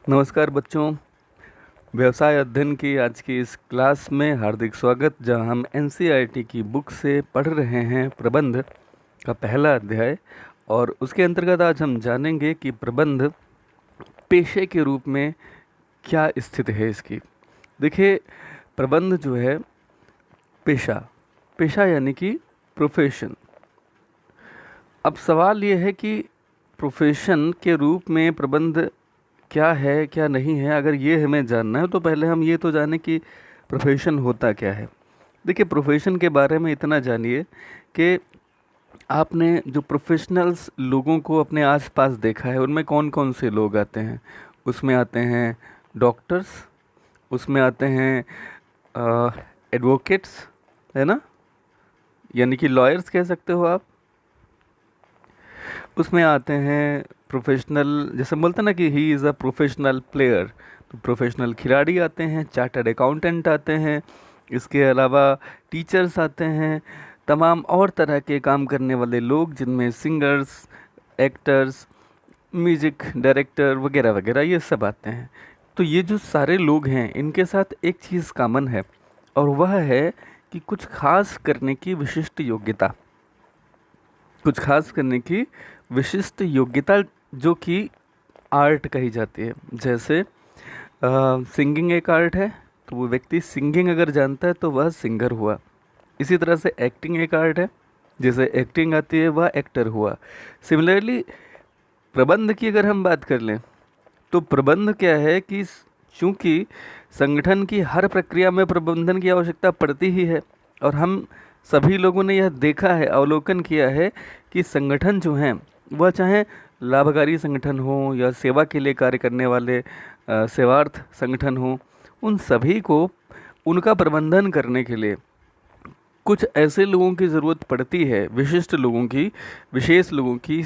नमस्कार बच्चों। व्यवसाय अध्ययन की आज की इस क्लास में हार्दिक स्वागत, जहां हम एनसीईआरटी की बुक से पढ़ रहे हैं प्रबंध का पहला अध्याय। और उसके अंतर्गत आज हम जानेंगे कि प्रबंध पेशे के रूप में क्या स्थिति है इसकी। देखिए, प्रबंध जो है पेशा पेशा यानी कि प्रोफेशन। अब सवाल ये है कि प्रोफेशन के रूप में प्रबंध क्या है क्या नहीं है। अगर ये हमें जानना है तो पहले हम ये तो जानें कि प्रोफेशन होता क्या है। देखिए, प्रोफेशन के बारे में इतना जानिए कि आपने जो प्रोफेशनल्स लोगों को अपने आसपास देखा है उनमें कौन कौन से लोग आते हैं। उसमें आते हैं डॉक्टर्स, उसमें आते हैं एडवोकेट्स, है ना, यानी कि लॉयर्स कह सकते हो आप। उसमें आते हैं प्रोफेशनल, जैसे बोलते हैं ना कि he is a professional player, तो प्रोफेशनल खिलाड़ी आते हैं, चार्टर्ड अकाउंटेंट आते हैं, इसके अलावा टीचर्स आते हैं, तमाम और तरह के काम करने वाले लोग जिनमें सिंगर्स, एक्टर्स, म्यूजिक डायरेक्टर वगैरह वगैरह ये सब आते हैं। तो ये जो सारे लोग हैं इनके साथ एक चीज़ कॉमन है, और वह है कि कुछ खास करने की विशिष्ट योग्यता, कुछ खास करने की विशिष्ट योग्यता जो कि आर्ट कही जाती है। जैसे सिंगिंग एक आर्ट है, तो वो व्यक्ति सिंगिंग अगर जानता है तो वह सिंगर हुआ। इसी तरह से एक्टिंग एक आर्ट है, जैसे एक्टिंग आती है वह एक्टर हुआ। सिमिलरली प्रबंध की अगर हम बात कर लें तो प्रबंध क्या है कि चूंकि संगठन की हर प्रक्रिया में प्रबंधन की आवश्यकता पड़ती ही है, और हम सभी लोगों ने यह देखा है, अवलोकन किया है कि संगठन जो हैं वह चाहे लाभकारी संगठन हो या सेवा के लिए कार्य करने वाले सेवार्थ संगठन हो, उन सभी को उनका प्रबंधन करने के लिए कुछ ऐसे लोगों की ज़रूरत पड़ती है, विशिष्ट लोगों की, विशेष लोगों की,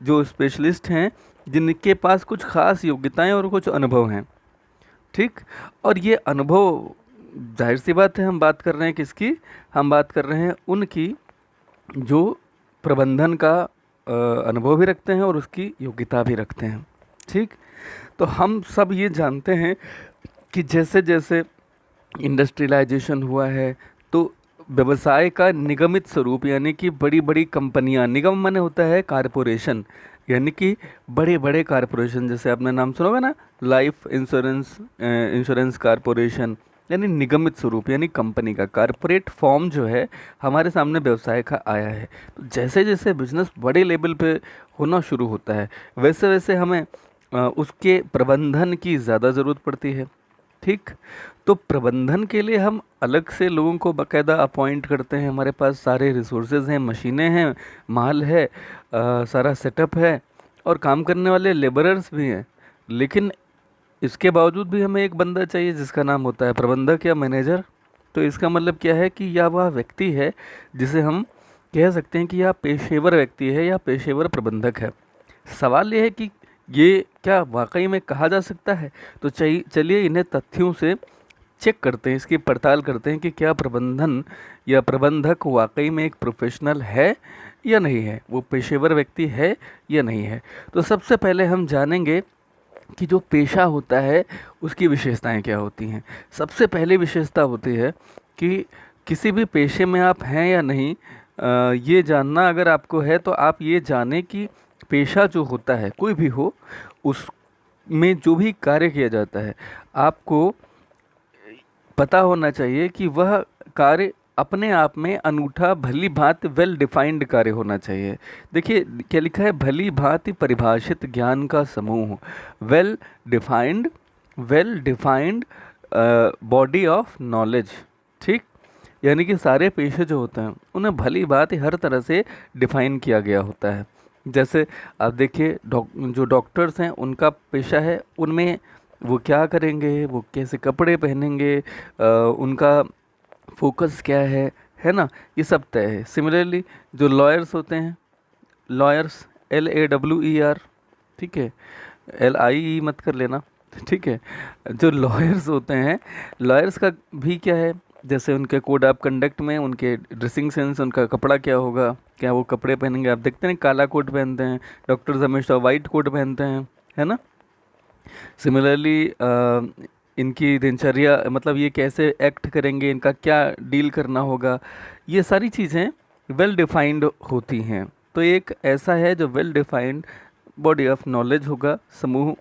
जो स्पेशलिस्ट हैं, जिनके पास कुछ खास योग्यताएं और कुछ अनुभव हैं। ठीक। और ये अनुभव, जाहिर सी बात है, हम बात कर रहे हैं किसकी, हम बात कर रहे हैं उनकी जो प्रबंधन का अनुभव भी रखते हैं और उसकी योग्यता भी रखते हैं। ठीक। तो हम सब ये जानते हैं कि जैसे जैसे इंडस्ट्रियलाइजेशन हुआ है तो व्यवसाय का निगमित स्वरूप, यानी कि बड़ी बड़ी कंपनियां, निगम माने होता है कारपोरेशन, यानी कि बड़े बड़े कारपोरेशन, जैसे आपने नाम सुना होगा ना, लाइफ इंश्योरेंस इंश्योरेंस कारपोरेशन, यानी निगमित स्वरूप, यानी कंपनी का कारपोरेट फॉर्म जो है हमारे सामने व्यवसाय का आया है। तो जैसे जैसे बिजनेस बड़े लेवल पे होना शुरू होता है वैसे वैसे हमें उसके प्रबंधन की ज़्यादा ज़रूरत पड़ती है। ठीक। तो प्रबंधन के लिए हम अलग से लोगों को बाकायदा अपॉइंट करते हैं, हमारे पास सारे रिसोर्सेज हैं, मशीनें हैं, माल है, सारा सेटअप है, और काम करने वाले लेबरर्स भी हैं। लेकिन इसके बावजूद भी हमें एक बंदा चाहिए जिसका नाम होता है प्रबंधक या मैनेजर। तो इसका मतलब क्या है कि यह वह व्यक्ति है जिसे हम कह सकते हैं कि यह पेशेवर व्यक्ति है या पेशेवर प्रबंधक है। सवाल यह है कि ये क्या वाकई में कहा जा सकता है। तो चलिए इन्हें तथ्यों से चेक करते हैं, इसकी पड़ताल करते हैं कि क्या प्रबंधन या प्रबंधक वाकई में एक प्रोफेशनल है या नहीं है, वो पेशेवर व्यक्ति है या नहीं है। तो सबसे पहले हम जानेंगे कि जो पेशा होता है उसकी विशेषताएं क्या होती हैं। सबसे पहली विशेषता होती है कि किसी भी पेशे में आप हैं या नहीं, ये जानना अगर आपको है तो आप ये जानें कि पेशा जो होता है कोई भी हो, उसमें जो भी कार्य किया जाता है आपको पता होना चाहिए कि वह कार्य अपने आप में अनूठा, भली भांति वेल डिफाइंड कार्य होना चाहिए। देखिए क्या लिखा है, भली भांति परिभाषित ज्ञान का समूह, well defined, well defined body of knowledge. ठीक। यानी कि सारे पेशे जो होते हैं उन्हें भली भांति हर तरह से डिफाइन किया गया होता है। जैसे आप देखिए, जो डॉक्टर्स हैं उनका पेशा है, उनमें वो क्या करेंगे, वो कैसे कपड़े पहनेंगे, उनका फोकस क्या है ना, ये सब तय है। सिमिलरली जो लॉयर्स होते हैं, लॉयर्स LAWER, ठीक है, LIE मत कर लेना, ठीक है। जो लॉयर्स होते हैं, लॉयर्स का भी क्या है, जैसे उनके कोड ऑफ कंडक्ट में उनके ड्रेसिंग सेंस, उनका कपड़ा क्या होगा, क्या वो कपड़े पहनेंगे। आप देखते हैं काला कोट पहनते हैं, डॉक्टर्स हमेशा वाइट कोट पहनते हैं, है ना। सिमिलरली इनकी दिनचर्या, मतलब ये कैसे एक्ट करेंगे, इनका क्या डील करना होगा, ये सारी चीज़ें वेल डिफाइंड होती हैं। तो एक ऐसा है जो well defined body of knowledge होगा, समूह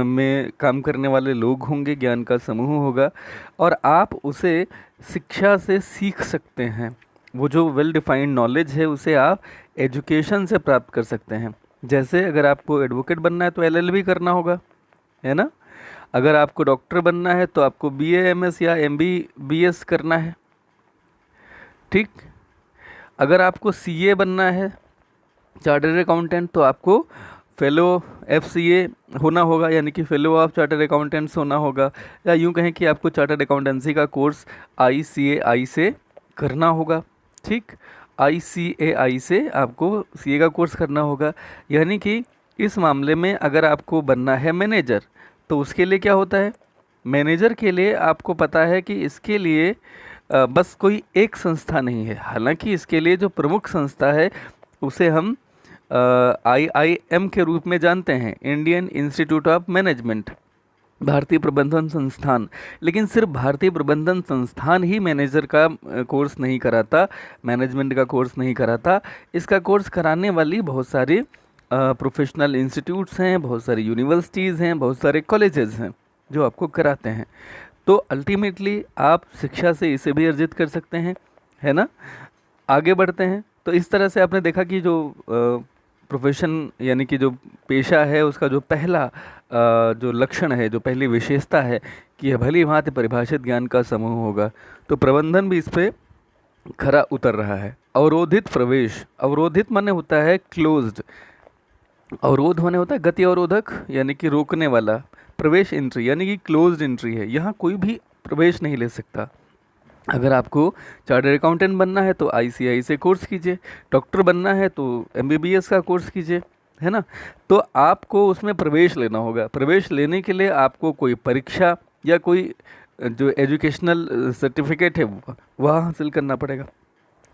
में काम करने वाले लोग होंगे, ज्ञान का समूह होगा, और आप उसे शिक्षा से सीख सकते हैं। वो जो वेल डिफाइंड नॉलेज है उसे आप एजुकेशन से प्राप्त कर सकते हैं। जैसे अगर आपको एडवोकेट बनना है तो एलएलबी करना होगा, है ना। अगर आपको डॉक्टर बनना है तो आपको बीएएमएस या एमबीबीएस करना है, ठीक। अगर आपको सीए बनना है, चार्टर्ड अकाउंटेंट, तो आपको फेलो एफसीए होना होगा, यानी कि फेलो ऑफ चार्टर्ड अकाउंटेंट्स होना होगा, या यूँ कहें कि आपको चार्टर्ड अकाउंटेंसी का कोर्स आईसीएआई से करना होगा, ठीक। आईसीएआई से आपको सीए का कोर्स करना होगा। यानी कि इस मामले में अगर आपको बनना है मैनेजर, तो उसके लिए क्या होता है, मैनेजर के लिए आपको पता है कि इसके लिए बस कोई एक संस्था नहीं है। हालांकि इसके लिए जो प्रमुख संस्था है उसे हम आईआईएम के रूप में जानते हैं, इंडियन इंस्टीट्यूट ऑफ मैनेजमेंट, भारतीय प्रबंधन संस्थान। लेकिन सिर्फ भारतीय प्रबंधन संस्थान ही मैनेजर का कोर्स नहीं कराता, मैनेजमेंट का कोर्स नहीं कराता। इसका कोर्स कराने वाली बहुत सारी प्रोफेशनल इंस्टीट्यूट्स हैं, बहुत सारी यूनिवर्सिटीज़ हैं, बहुत सारे कॉलेजेस हैं जो आपको कराते हैं। तो अल्टीमेटली आप शिक्षा से इसे भी अर्जित कर सकते हैं, है ना। आगे बढ़ते हैं। तो इस तरह से आपने देखा कि जो प्रोफेशन यानी कि जो पेशा है उसका जो पहला जो लक्षण है, जो पहली विशेषता है कि यह भली भांति परिभाषित ज्ञान का समूह होगा। तो प्रबंधन भी इस पे खरा उतर रहा है। अवरोधित प्रवेश, अवरोधित माने होता है क्लोज्ड, अवरोध माने होता है गति अवरोधक यानी कि रोकने वाला, प्रवेश एंट्री यानी कि क्लोज्ड एंट्री है, यहाँ कोई भी प्रवेश नहीं ले सकता। अगर आपको चार्टर्ड अकाउंटेंट बनना है तो आईसीआई से कोर्स कीजिए, डॉक्टर बनना है तो एमबीबीएस का कोर्स कीजिए, है ना। तो आपको उसमें प्रवेश लेना होगा। प्रवेश लेने के लिए आपको कोई परीक्षा या कोई जो एजुकेशनल सर्टिफिकेट है वह हासिल करना पड़ेगा।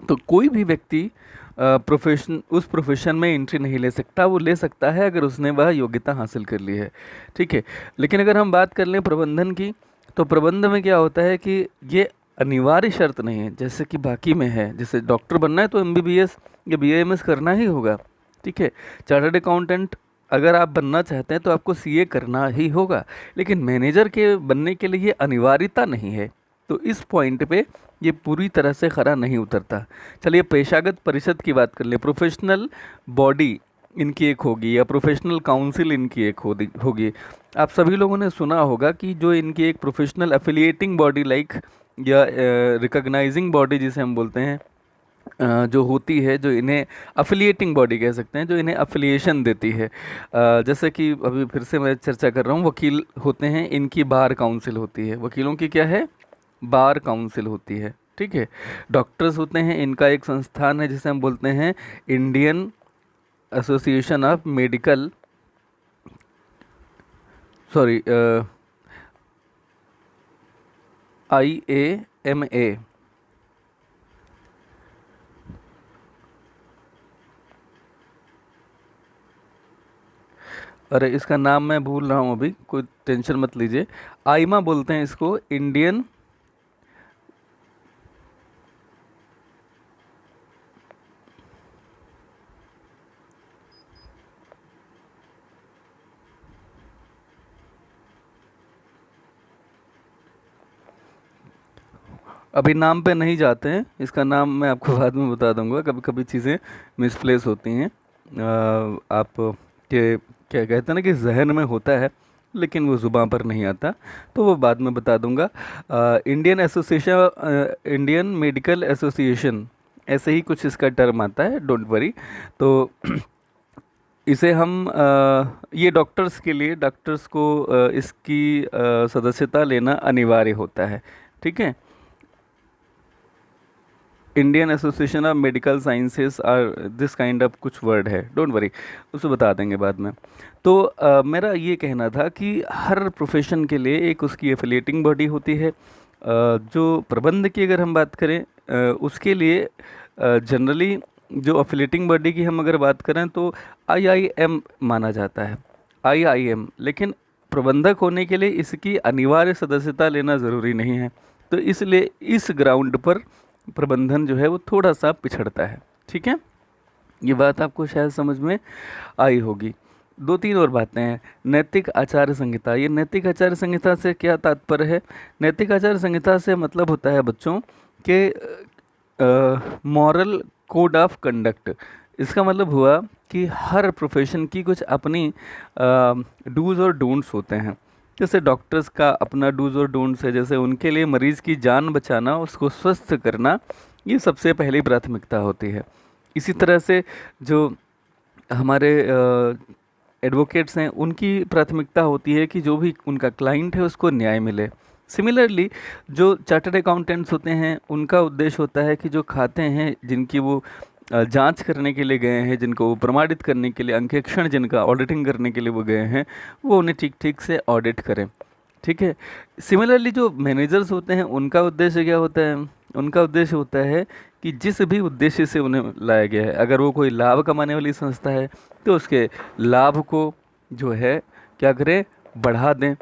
तो कोई भी व्यक्ति उस प्रोफेशन में एंट्री नहीं ले सकता। वो ले सकता है अगर उसने वह योग्यता हासिल कर ली है, ठीक है। लेकिन अगर हम बात कर लें प्रबंधन की, तो प्रबंधन में क्या होता है कि ये अनिवार्य शर्त नहीं है जैसे कि बाकी में है। जैसे डॉक्टर बनना है तो एमबीबीएस या बीएएमएस करना ही होगा, ठीक है। चार्टर्ड अकाउंटेंट अगर आप बनना चाहते हैं तो आपको सीए करना ही होगा। लेकिन मैनेजर के बनने के लिए ये अनिवार्यता नहीं है। तो इस पॉइंट पे ये पूरी तरह से खरा नहीं उतरता। चलिए पेशागत परिषद की बात कर ले। प्रोफेशनल बॉडी इनकी एक होगी या प्रोफेशनल काउंसिल इनकी एक होगी। आप सभी लोगों ने सुना होगा कि जो इनकी एक प्रोफेशनल एफिलिएटिंग बॉडी लाइक या रिकॉग्नाइजिंग बॉडी जिसे हम बोलते हैं जो होती है, जो इन्हें अफिलिएटिंग बॉडी कह सकते हैं, जो इन्हें अफिलिएशन देती है। जैसे कि अभी फिर से मैं चर्चा कर रहा हूँ, वकील होते हैं, इनकी बार काउंसिल होती है। वकीलों की क्या है, बार काउंसिल होती है, ठीक है। डॉक्टर्स होते हैं, इनका एक संस्थान है जिसे हम बोलते हैं Indian association of medical sorry IAMA। अरे इसका नाम मैं भूल रहा हूँ अभी, कोई टेंशन मत लीजिए। आईमा बोलते हैं इसको, इंडियन अभी नाम पे नहीं जाते हैं, इसका नाम मैं आपको बाद में बता दूंगा। कभी कभी चीज़ें मिसप्लेस होती हैं। आप के क्या कहते हैं ना कि जहन में होता है लेकिन वो ज़ुबान पर नहीं आता, तो वो बाद में बता दूंगा। इंडियन मेडिकल एसोसिएशन, ऐसे ही कुछ इसका टर्म आता है, डोंट वरी। तो इसे हम ये डॉक्टर्स के लिए, डॉक्टर्स को इसकी सदस्यता लेना अनिवार्य होता है, ठीक है। Indian association of medical sciences और दिस काइंड ऑफ कुछ वर्ड है, डोंट वरी, उसे बता देंगे बाद में। तो मेरा ये कहना था कि हर प्रोफेशन के लिए एक उसकी एफिलिएटिंग बॉडी होती है। जो प्रबंध की अगर हम बात करें उसके लिए जनरली जो एफिलिएटिंग बॉडी की हम अगर बात करें तो आईआईएम माना जाता है, आईआईएम। लेकिन प्रबंधक होने के लिए इसकी अनिवार्य सदस्यता लेना ज़रूरी नहीं है। तो इसलिए इस ग्राउंड पर प्रबंधन जो है वो थोड़ा सा पिछड़ता है। ठीक है, ये बात आपको शायद समझ में आई होगी। दो तीन और बातें हैं। नैतिक आचार संहिता, ये नैतिक आचार संहिता से क्या तात्पर्य है? नैतिक आचार संहिता से मतलब होता है बच्चों कि मॉरल कोड ऑफ कंडक्ट। इसका मतलब हुआ कि हर प्रोफेशन की कुछ अपनी डूज और डोंट्स होते हैं। जैसे डॉक्टर्स का अपना डूज और डोंट्स है, जैसे उनके लिए मरीज़ की जान बचाना, उसको स्वस्थ करना, ये सबसे पहली प्राथमिकता होती है। इसी तरह से जो हमारे एडवोकेट्स हैं, उनकी प्राथमिकता होती है कि जो भी उनका क्लाइंट है उसको न्याय मिले। सिमिलरली जो चार्टर्ड अकाउंटेंट्स होते हैं, उनका उद्देश्य होता है कि जो खाते हैं जिनकी वो जांच करने के लिए गए हैं, जिनको वो प्रमाणित करने के लिए, अंकेक्षण जिनका ऑडिटिंग करने के लिए वो गए हैं, वो उन्हें ठीक ठीक से ऑडिट करें। ठीक है। सिमिलरली जो मैनेजर्स होते हैं, उनका उद्देश्य क्या होता है? उनका उद्देश्य होता है कि जिस भी उद्देश्य से उन्हें लाया गया है, अगर वो कोई लाभ कमाने वाली संस्था है तो उसके लाभ को जो है क्या करें, बढ़ा दें।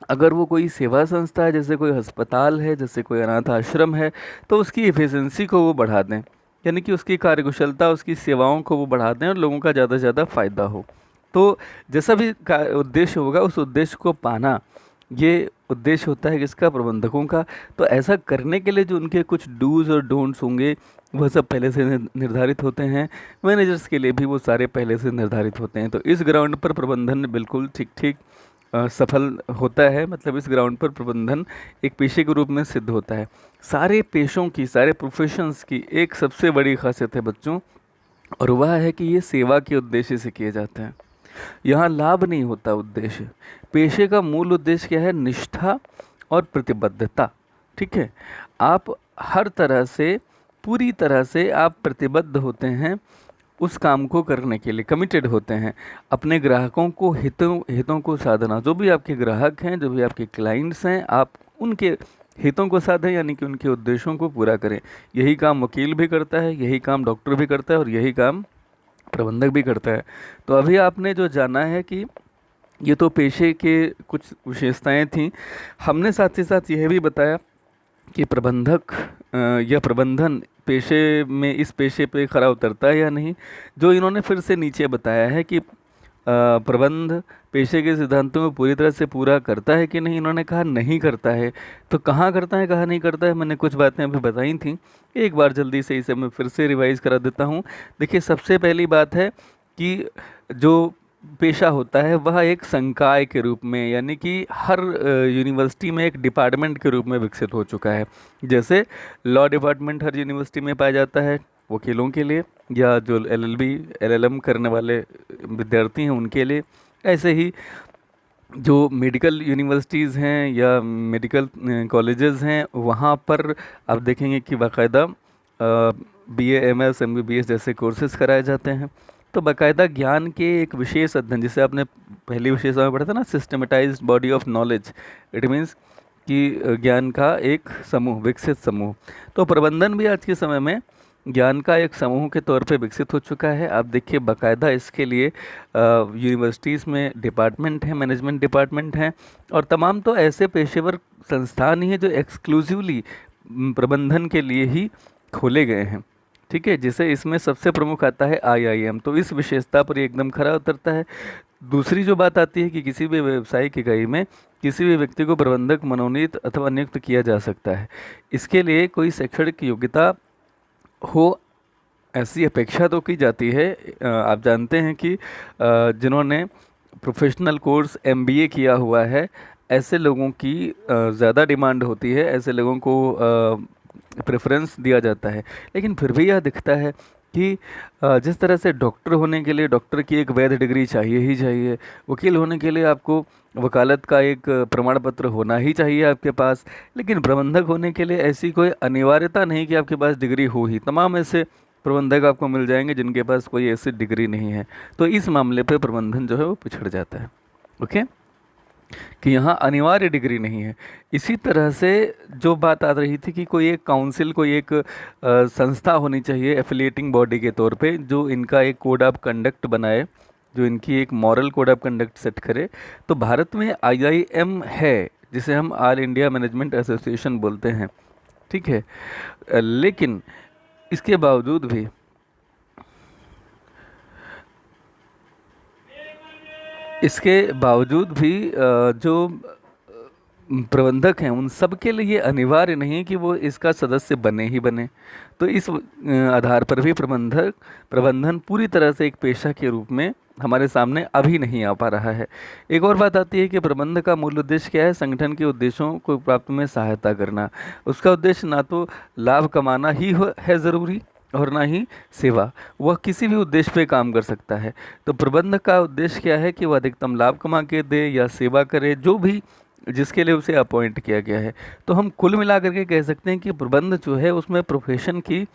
अगर वो कोई सेवा संस्था है, जैसे कोई अस्पताल है, जैसे कोई अनाथ आश्रम है, तो उसकी एफिशिएंसी को वो बढ़ा दें, यानी कि उसकी कार्यकुशलता, उसकी सेवाओं को वो बढ़ा दें और लोगों का ज़्यादा से ज़्यादा फ़ायदा हो। तो जैसा भी उद्देश्य होगा, उस उद्देश्य को पाना, ये उद्देश्य होता है किसका? प्रबंधकों का। तो ऐसा करने के लिए जो उनके कुछ डूज और डोंट्स होंगे, वह सब पहले से निर्धारित होते हैं। मैनेजर्स के लिए भी वो सारे पहले से निर्धारित होते हैं। तो इस ग्राउंड पर प्रबंधन बिल्कुल ठीक ठीक सफल होता है। मतलब इस ग्राउंड पर प्रबंधन एक पेशे के रूप में सिद्ध होता है। सारे पेशों की, सारे प्रोफेशंस की एक सबसे बड़ी खासियत है बच्चों, और वह है कि ये सेवा के उद्देश्य से किए जाते हैं। यहाँ लाभ नहीं होता उद्देश्य। पेशे का मूल उद्देश्य क्या है? निष्ठा और प्रतिबद्धता। ठीक है, आप हर तरह से, पूरी तरह से आप प्रतिबद्ध होते हैं उस काम को करने के लिए, कमिटेड होते हैं। अपने ग्राहकों को हितों को साधना, जो भी आपके ग्राहक हैं, जो भी आपके क्लाइंट्स हैं, आप उनके हितों को साधें, यानी कि उनके उद्देश्यों को पूरा करें। यही काम वकील भी करता है, यही काम डॉक्टर भी करता है, और यही काम प्रबंधक भी करता है। तो अभी आपने जो जाना है कि ये तो पेशे के कुछ विशेषताएं थीं, हमने साथ ही साथ यह भी बताया कि प्रबंधक या प्रबंधन पेशे में, इस पेशे पे खरा उतरता है या नहीं। जो इन्होंने फिर से नीचे बताया है कि प्रबंध पेशे के सिद्धांतों को पूरी तरह से पूरा करता है कि नहीं, इन्होंने कहा नहीं करता है। तो कहाँ करता है, कहाँ नहीं करता है, मैंने कुछ बातें अभी बताई थी, एक बार जल्दी से इसे मैं फिर से रिवाइज करा देता हूँ। देखिए, सबसे पहली बात है कि जो पेशा होता है वह एक संकाय के रूप में, यानी कि हर यूनिवर्सिटी में एक डिपार्टमेंट के रूप में विकसित हो चुका है। जैसे लॉ डिपार्टमेंट हर यूनिवर्सिटी में पाया जाता है वकीलों के लिए, या जो एलएलबी एलएलएम करने वाले विद्यार्थी हैं उनके लिए। ऐसे ही जो मेडिकल यूनिवर्सिटीज़ हैं या मेडिकल कॉलेजेस हैं, वहाँ पर आप देखेंगे कि बाकायदा बीए, एमएस, एमबीबीएस जैसे कोर्सेज कराए जाते हैं। तो बाकायदा ज्ञान के एक विशेष अध्ययन, जिसे आपने पहली विशेषता में पढ़ा था ना, systematised body of knowledge, it means कि ज्ञान का एक समूह, विकसित समूह। तो प्रबंधन भी आज के समय में ज्ञान का एक समूह के तौर पे विकसित हो चुका है। आप देखिए, बाकायदा इसके लिए यूनिवर्सिटीज़ में डिपार्टमेंट हैं, मैनेजमेंट डिपार्टमेंट हैं, और तमाम तो ऐसे पेशेवर संस्थान ही हैं जो एक्सक्लूसिवली प्रबंधन के लिए ही खोले गए हैं। ठीक है, जिसे इसमें सबसे प्रमुख आता है आईआईएम। तो इस विशेषता पर ये एकदम खरा उतरता है। दूसरी जो बात आती है कि किसी भी व्यावसायिक इकाई में किसी भी व्यक्ति को प्रबंधक मनोनीत अथवा नियुक्त किया जा सकता है। इसके लिए कोई शैक्षणिक योग्यता हो, ऐसी अपेक्षा तो की जाती है। आप जानते हैं कि जिन्होंने प्रोफेशनल कोर्स एमबीए किया हुआ है, ऐसे लोगों की ज़्यादा डिमांड होती है, ऐसे लोगों को प्रेफरेंस दिया जाता है। लेकिन फिर भी यह दिखता है कि जिस तरह से डॉक्टर होने के लिए डॉक्टर की एक वैध डिग्री चाहिए ही चाहिए, वकील होने के लिए आपको वकालत का एक प्रमाण पत्र होना ही चाहिए आपके पास, लेकिन प्रबंधक होने के लिए ऐसी कोई अनिवार्यता नहीं कि आपके पास डिग्री हो ही। तमाम ऐसे प्रबंधक आपको मिल जाएंगे जिनके पास कोई ऐसी डिग्री नहीं है। तो इस मामले पर प्रबंधन जो है वो पिछड़ जाता है। ओके, कि यहाँ अनिवार्य डिग्री नहीं है। इसी तरह से जो बात आ रही थी कि कोई एक काउंसिल, कोई एक संस्था होनी चाहिए एफिलिएटिंग बॉडी के तौर पे, जो इनका एक कोड ऑफ कंडक्ट बनाए, जो इनकी एक moral code of conduct set करे। तो भारत में IIM है, जिसे हम ऑल इंडिया मैनेजमेंट एसोसिएशन बोलते हैं, ठीक है। लेकिन इसके बावजूद भी जो प्रबंधक हैं उन सब के लिए अनिवार्य नहीं है कि वो इसका सदस्य बने ही बने। तो इस आधार पर भी प्रबंधन पूरी तरह से एक पेशा के रूप में हमारे सामने अभी नहीं आ पा रहा है। एक और बात आती है कि प्रबंधन का मूल उद्देश्य क्या है? संगठन के उद्देश्यों को प्राप्त में सहायता करना। उसका उद्देश्य ना तो लाभ कमाना ही है ज़रूरी, और ना ही सेवा। वह किसी भी उद्देश्य पे काम कर सकता है। तो प्रबंधक का उद्देश्य क्या है कि वह अधिकतम लाभ कमा के दे या सेवा करे, जो भी जिसके लिए उसे अपॉइंट किया गया है। तो हम कुल मिलाकर के कह सकते हैं कि प्रबंध जो है उसमें प्रोफेशन की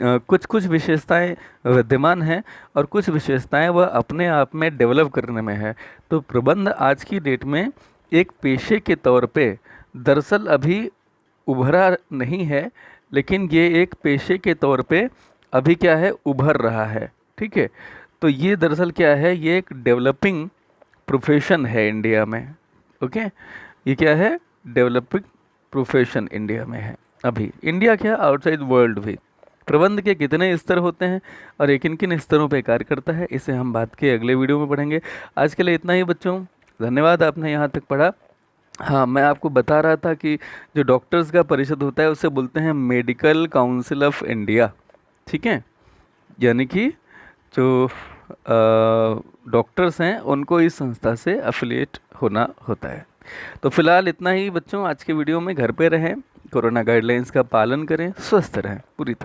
कुछ कुछ विशेषताएं विद्यमान हैं, और कुछ विशेषताएं वह अपने आप में डेवलप करने में है। तो प्रबंध आज की डेट में एक पेशे के तौर पे दरअसल अभी उभरा नहीं है, लेकिन ये एक पेशे के तौर पे अभी क्या है, उभर रहा है, ठीक है। तो ये दरअसल क्या है, ये एक डेवलपिंग प्रोफेशन है इंडिया में, ओके। ये क्या है, डेवलपिंग प्रोफेशन इंडिया में है अभी। इंडिया क्या, आउटसाइड वर्ल्ड भी। प्रबंध के कितने स्तर होते हैं और ये किन किन स्तरों पर कार्य करता है, इसे हम बात के अगले वीडियो में पढ़ेंगे। आज के लिए इतना ही बच्चों, धन्यवाद आपने यहाँ तक पढ़ा। हाँ, मैं आपको बता रहा था कि जो डॉक्टर्स का परिषद होता है उसे बोलते हैं मेडिकल काउंसिल ऑफ इंडिया, ठीक है। यानी कि जो डॉक्टर्स हैं उनको इस संस्था से एफिलिएट होना होता है। तो फिलहाल इतना ही बच्चों आज के वीडियो में। घर पे रहें, कोरोना गाइडलाइंस का पालन करें, स्वस्थ रहें पूरी तरह।